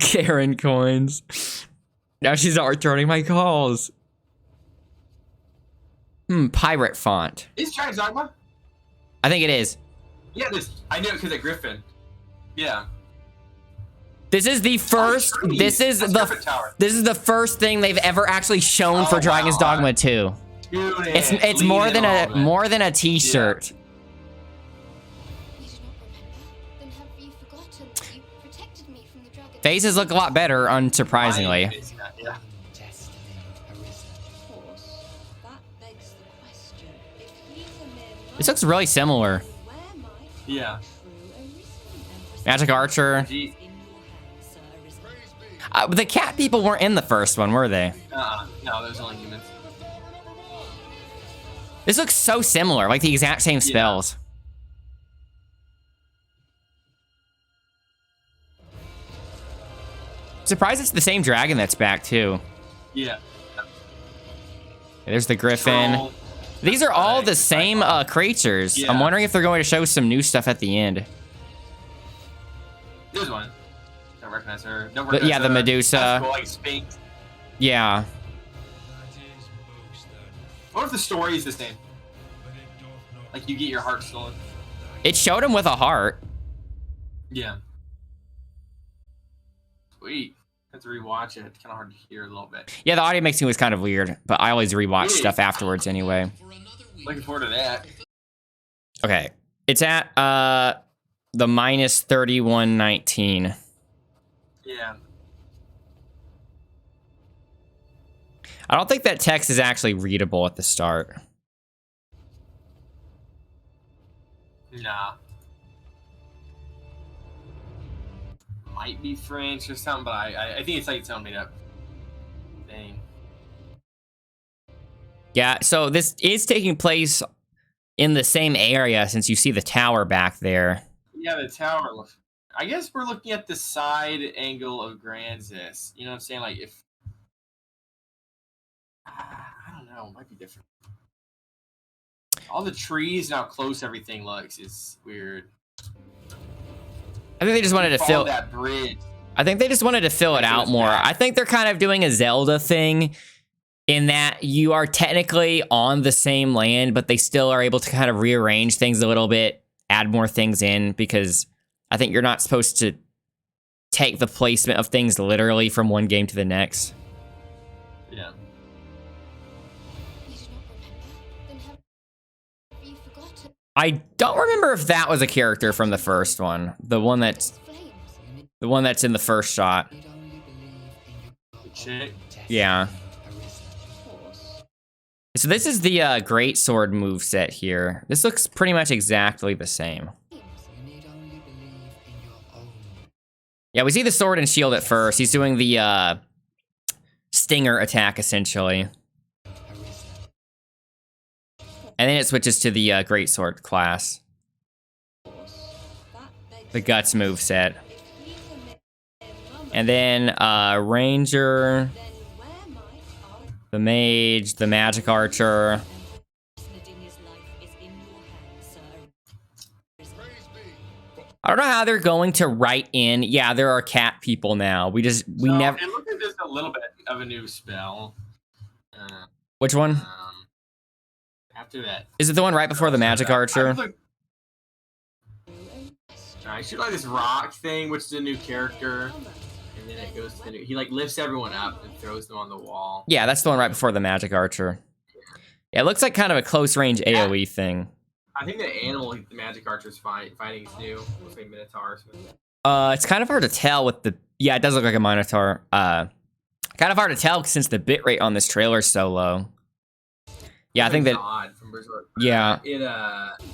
Karen coins. Now she's not returning my calls. Pirate font. Is Giant Dogma? I think it is. Yeah, it is. I knew it because of Griffin. Yeah. This is the first. This is the first thing they've ever actually shown for Dragon's Dogma 2. It's more than a T-shirt. You do not remember? Then have you forgotten that you protected me from the dragon? Faces look a lot better, unsurprisingly. Yeah. This looks really similar. Yeah. Magic Archer. The cat people weren't in the first one, were they? No, those are only humans. This looks so similar, like the exact same spells. Surprised it's the same dragon that's back, too. Yeah. There's the Griffin. These are all the same creatures. Yeah. I'm wondering if they're going to show some new stuff at the end. There's one. Don't recognize her. Don't But recognize yeah, the her. Medusa. That's cool, like Sphinx. Yeah. What if the story is the same? Like you get your heart stolen. It showed him with a heart. Yeah. Sweet. I have to rewatch it. It's kind of hard to hear a little bit. Yeah, the audio mixing was kind of weird, but I always rewatch stuff afterwards anyway. Looking forward to that. Okay. It's at the minus 3119. Yeah. I don't think that text is actually readable at the start. Nah. Might be French or something, but I think it's like its own made up thing. Yeah, so this is taking place in the same area since you see the tower back there. Yeah, the tower. I guess we're looking at the side angle of Granzis. You know what I'm saying? Like if I don't know, it might be different. All the trees and how close everything looks is weird. I think they just wanted to fill that bridge. I think they just wanted to fill it out more. I think they're kind of doing a Zelda thing in that you are technically on the same land, but they still are able to kind of rearrange things a little bit, add more things in, because I think you're not supposed to take the placement of things literally from one game to the next. Yeah. You do not remember? Then have you forgotten? I don't remember if that was a character from the first one. The one that's in the first shot. Yeah. So this is the great sword moveset here. This looks pretty much exactly the same. Yeah, we see the sword and shield at first. He's doing the stinger attack, essentially. And then it switches to the greatsword class. The guts moveset. And then ranger, the mage, the magic archer. I don't know how they're going to write in. Yeah, there are cat people now. We never. It looks like there's a little bit of a new spell. Which one? After that, is it the one right before the magic archer? I should like this rock thing, which is a new character, and then it goes to the new. He like lifts everyone up and throws them on the wall. Yeah, that's the one right before the magic archer. Yeah, it looks like kind of a close range AoE thing. I think the animal the magic archer's fighting is new. Looks like Minotaurs. It's kind of hard to tell with the. Yeah, it does look like a Minotaur. Kind of hard to tell since the bitrate on this trailer is so low. Yeah, I think that. Odd from Berserk. Yeah.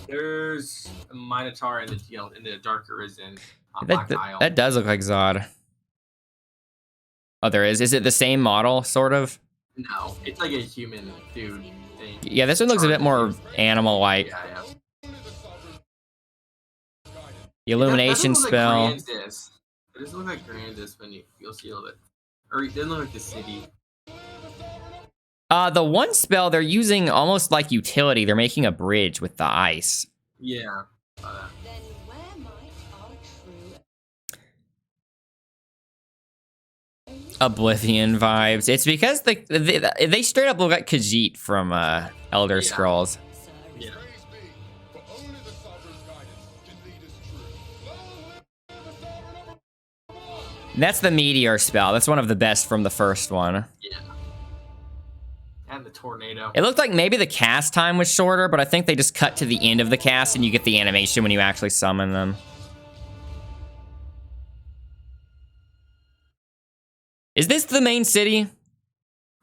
There's a Minotaur in the Dark Arisen. That does look like Zod. Oh, there is. Is it the same model, sort of? No, it's like a human dude thing. Yeah, this one looks a bit more animal-like. Yeah. The illumination spell. Like it doesn't look like Grandis when you'll see a little bit. Or it doesn't look like the city. The one spell they're using almost like utility. They're making a bridge with the ice. Yeah. Oblivion vibes. It's because they straight up look like Khajiit from Elder Scrolls. Yeah. That's the meteor spell. That's one of the best from the first one. Yeah. And the tornado. It looked like maybe the cast time was shorter, but I think they just cut to the end of the cast and you get the animation when you actually summon them. Is this the main city?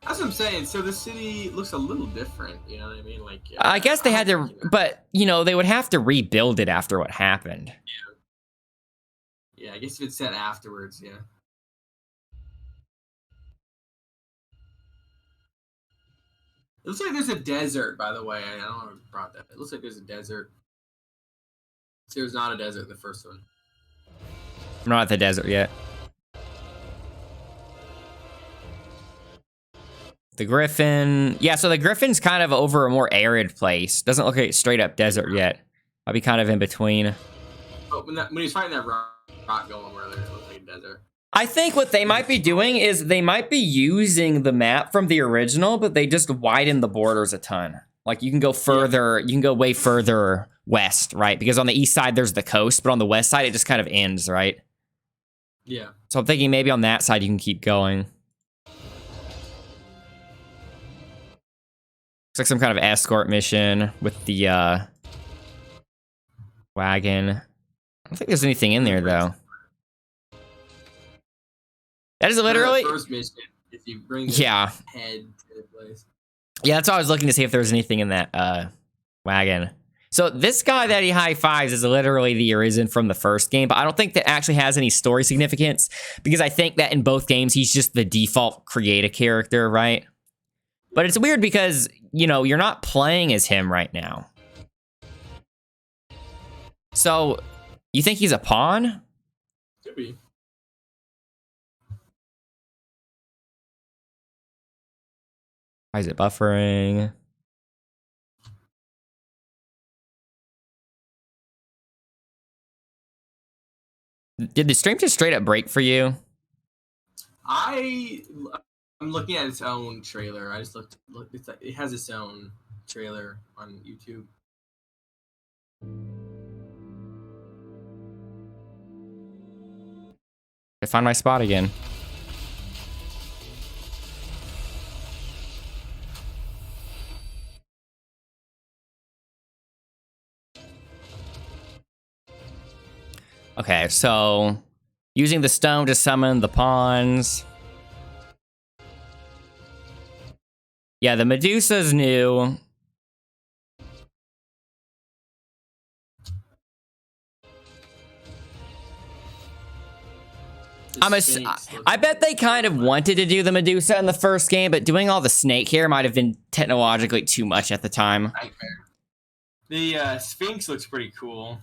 That's what I'm saying. So the city looks a little different. You know what I mean? Like. I guess they had to, but they would have to rebuild it after what happened. Yeah, I guess if it's set afterwards, yeah. It looks like there's a desert, by the way. I don't know if I brought that. It looks like there's a desert. There's not a desert in the first one. I'm not at the desert yet. The Griffin. Yeah, so the Griffin's kind of over a more arid place. Doesn't look like straight up desert yet. Might be kind of in between. But when he's fighting that rock going where it looks like a desert. I think what they might be doing is they might be using the map from the original, but they just widen the borders a ton. Like you can go further, you can go way further west, right? Because on the east side there's the coast, but on the west side it just kind of ends, right? Yeah. So I'm thinking maybe on that side you can keep going. Looks like some kind of escort mission with the wagon. I don't think there's anything in there though. That is literally The first mission. If you bring the head to the place. Yeah, that's why I was looking to see if there was anything in that wagon. So this guy that he high fives is literally the Arisen from the first game, but I don't think that actually has any story significance because I think that in both games he's just the default create a character, right? But it's weird because, you're not playing as him right now. So, you think he's a pawn? Could be. Why is it buffering? Did the stream just straight up break for you? I'm looking at its own trailer. I just looked. It's like it has its own trailer on YouTube. I found my spot again. Okay, so using the stone to summon the pawns. Yeah, the Medusa's new. I bet they kind of wanted to do the Medusa in the first game, but doing all the snake here might have been technologically too much at the time. The Sphinx looks pretty cool.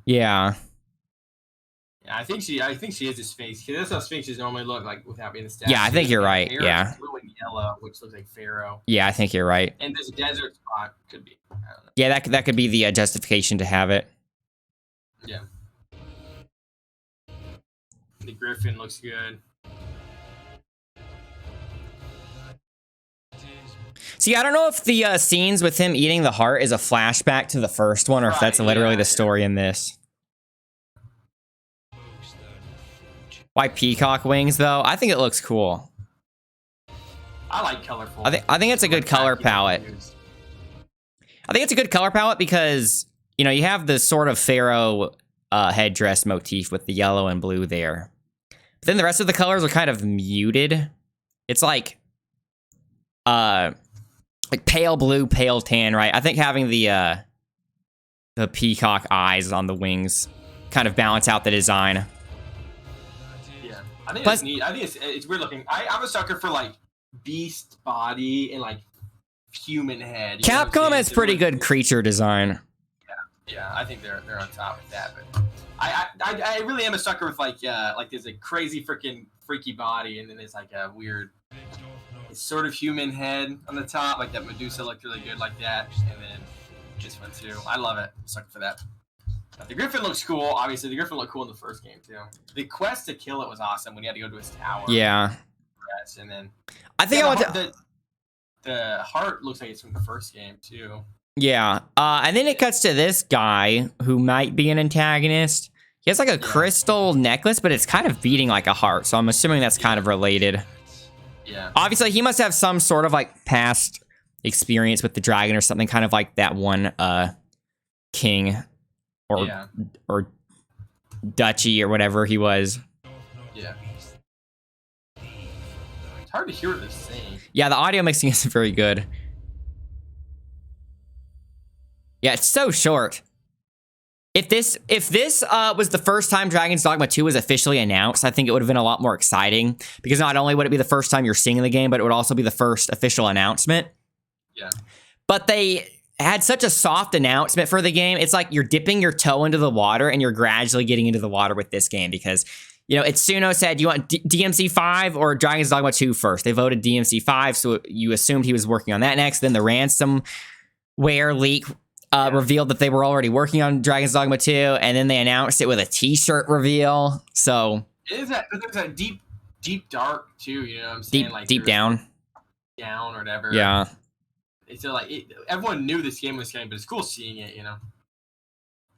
Yeah. Yeah, I think she is a Sphinx. That's how Sphinxes normally look like without being a statue. Yeah, I think you're right. Yeah. Blue and yellow, which looks like Pharaoh. Yeah, I think you're right. And this desert spot could be. I don't know. Yeah, that could be the justification to have it. Yeah. The Griffin looks good. See, I don't know if the scenes with him eating the heart is a flashback to the first one, or if that's literally the story in this. Why peacock wings, though? I think it looks cool. I like colorful. I think it's a good color palette. I think it's a good color palette because, you have the sort of pharaoh headdress motif with the yellow and blue there. But then the rest of the colors are kind of muted. It's like pale blue, pale tan, right? I think having the peacock eyes on the wings kind of balance out the design. Yeah, I think it's neat. I think it's weird looking. I'm a sucker for like beast body and like human head. Capcom has pretty good creature design. Yeah, I think they're on top of that. But I really am a sucker with like there's a crazy freaky body, and then there's like a weird sort of human head on the top, like that Medusa looked really good like that, and then this one too. I love it. Sucker for that. But the Griffin looks cool. Obviously, the Griffin looked cool in the first game too. The quest to kill it was awesome when you had to go to his tower. Yeah. And then I think I want to. The heart looks like it's from the first game too. Yeah. And then it cuts to this guy who might be an antagonist. He has like a crystal necklace, but it's kind of beating like a heart. So I'm assuming that's kind of related. Yeah. Obviously, he must have some sort of like past experience with the dragon or something, kind of like that one king or duchy or whatever he was. Yeah. It's hard to hear what they're saying. Yeah, the audio mixing isn't very good. Yeah, it's so short. If this was the first time Dragon's Dogma 2 was officially announced, I think it would have been a lot more exciting, because not only would it be the first time you're seeing the game, but it would also be the first official announcement. Yeah. But they had such a soft announcement for the game. It's like you're dipping your toe into the water and you're gradually getting into the water with this game, because, you know, Itsuno said, do you want DMC 5 or Dragon's Dogma 2 first? They voted DMC 5, so you assumed he was working on that next. Then the ransomware leak revealed that they were already working on Dragon's Dogma 2, and then they announced it with a t-shirt reveal. So it's that deep dark too, you know what I'm saying? Deep down or whatever. Yeah. So everyone knew this game was coming, but it's cool seeing it, you know.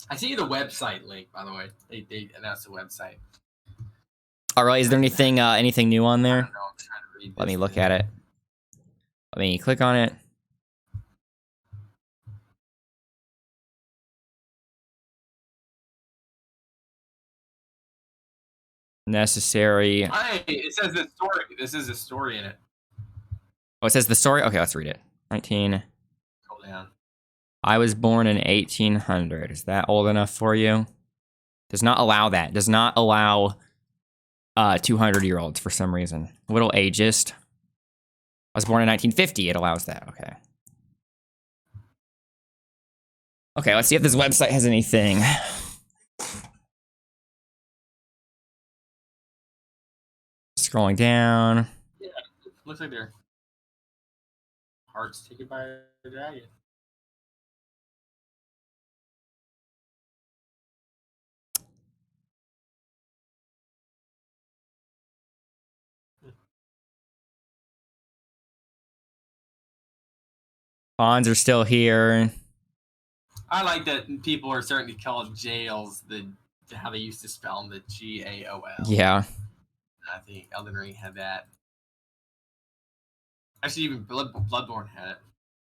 I see the website link, by the way. They announced the website. All right, is there anything new on there? I don't know, I'm trying to read this. Let me look at it. Let me click on it. Necessary. Hey, it says the story. This is a story in it. Oh, it says the story? Okay, let's read it. 19. Hold down. I was born in 1800. Is that old enough for you? Does not allow that. Does not allow 200-year-olds for some reason. Little ageist. I was born in 1950. It allows that. Okay. Okay, let's see if this website has anything. Scrolling down. Yeah, looks like their hearts taken by a dragon. Pawns are still here. I like that people are starting to call jails how they used to spell them, the GAOL. Yeah. I think Elden Ring had that. Actually, even Bloodborne had it.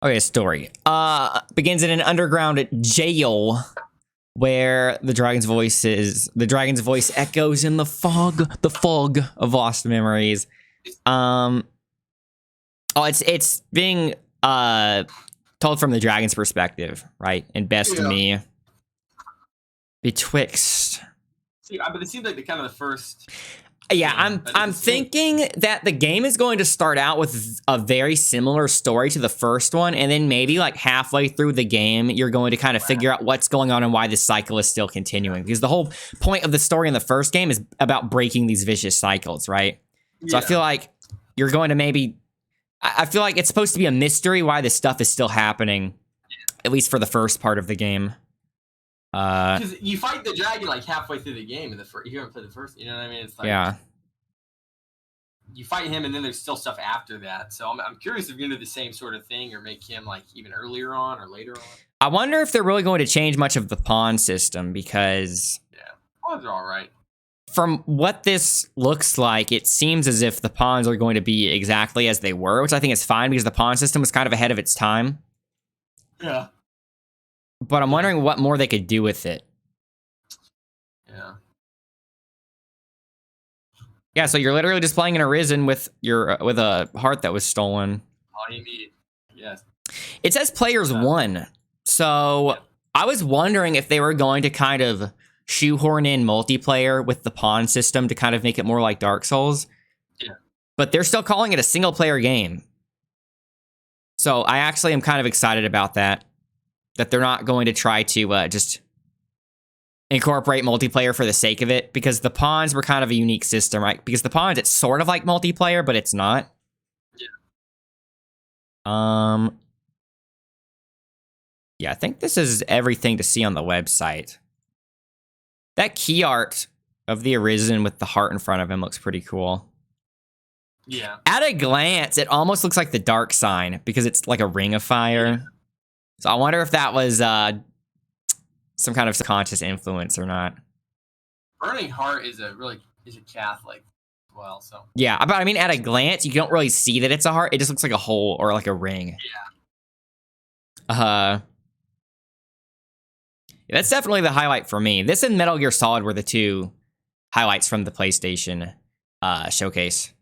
Okay, story. Begins in an underground jail where the dragon's voice echoes in the fog of lost memories. It's being told from the dragon's perspective, right? And best to me, betwixt. See, but it seems like the first. Yeah, I'm thinking that the game is going to start out with a very similar story to the first one, and then maybe like halfway through the game, you're going to kind of figure out what's going on and why this cycle is still continuing. Because the whole point of the story in the first game is about breaking these vicious cycles, right? So I feel like you're going to I feel like it's supposed to be a mystery why this stuff is still happening, at least for the first part of the game. Because you fight the dragon like halfway through the game in you haven't played the first. You know what I mean? It's like you fight him, and then there's still stuff after that. So I'm curious if you're gonna do the same sort of thing, or make him like even earlier on or later on. I wonder if they're really going to change much of the pawn system, because pawns are all right. From what this looks like, it seems as if the pawns are going to be exactly as they were, which I think is fine because the pawn system was kind of ahead of its time. Yeah. But I'm wondering what more they could do with it. Yeah. Yeah, so you're literally just playing an Arisen with a heart that was stolen. All you need. Yes. It says players 1. So I was wondering if they were going to kind of shoehorn in multiplayer with the pawn system to kind of make it more like Dark Souls. Yeah. But they're still calling it a single player game. So I actually am kind of excited about that. That they're not going to try to just incorporate multiplayer for the sake of it, because the pawns were kind of a unique system, right? Because the pawns, it's sort of like multiplayer, but it's not. Yeah. Yeah, I think this is everything to see on the website. That key art of the Arisen with the heart in front of him looks pretty cool. Yeah. At a glance, it almost looks like the Dark Sign because it's like a ring of fire. So I wonder if that was some kind of subconscious influence or not. Burning Heart is a Catholic as well, so. Yeah, but I mean, at a glance, you don't really see that it's a heart. It just looks like a hole or like a ring. Yeah. That's definitely the highlight for me. This and Metal Gear Solid were the two highlights from the PlayStation showcase.